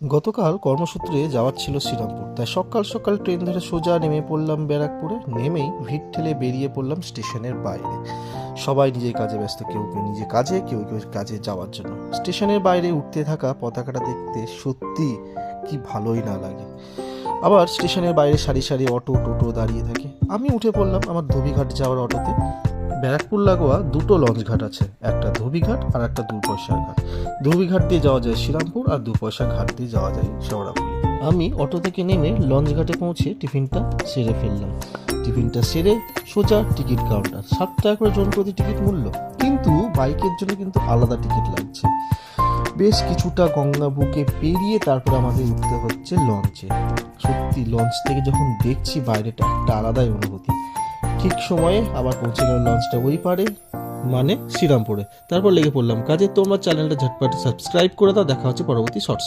গতকাল কর্মসূত্রে যাওয়ার ছিল শ্রীরামপুর, তাই সকাল সকাল ট্রেন ধরে সোজা নেমে পড়লাম ব্যারাকপুরে। নেমেই ভিড় ঠেলে বেরিয়ে পড়লাম স্টেশনের বাইরে। সবাই নিজের কাজে ব্যস্ত, কেউ কেউ নিজে কাজে, কেউ কেউ কাজে যাওয়ার জন্য। স্টেশনের বাইরে উঠতে থাকা পতাকাটা দেখতে সত্যি কি ভালোই না লাগে। আবার স্টেশনের বাইরে সারি সারি অটো টোটো দাঁড়িয়ে থাকে। আমি উঠে পড়লাম আমার ধোবিঘাট যাওয়ার অটোতে। ব্যারাকপুর লাগোয়া দুটো লঞ্চ ঘাট আছে, একটা ধোবিঘাট আর একটা 2 পয়সার ঘাট। ধোবিঘাট দিয়ে যাওয়া যায় শ্রীরামপুর, আর 2 পয়সা ঘাট দিয়ে যাওয়া যায় শেওড়াফুলি। আমি অটো থেকে নেমে লঞ্চ ঘাটে পৌঁছে টিফিনটা সেরে ফেললাম। টিফিনটা সেরে সোজা টিকিট কাউন্টার। 7 টাকা করে জন প্রতি টিকিট মূল্য, কিন্তু বাইকের জন্য কিন্তু আলাদা টিকিট লাগছে। বেশ কিছুটা গঙ্গা বুকে পেরিয়ে তারপর আমাদের উঠতে হচ্ছে লঞ্চে। সত্যি লঞ্চ থেকে যখন দেখছি বাইরেটা, একটা আলাদাই অনুভূতি। ঠিক সময়ে আবার পৌঁছে গেল লঞ্চটা ওই পারে, মানে শ্রীরামপুরে। তারপর লেগে পড়লাম কাজে। তোমরা চ্যানেলটা ঝটপট সাবস্ক্রাইব করে দাও। দেখা হচ্ছে পরবর্তী শর্টস।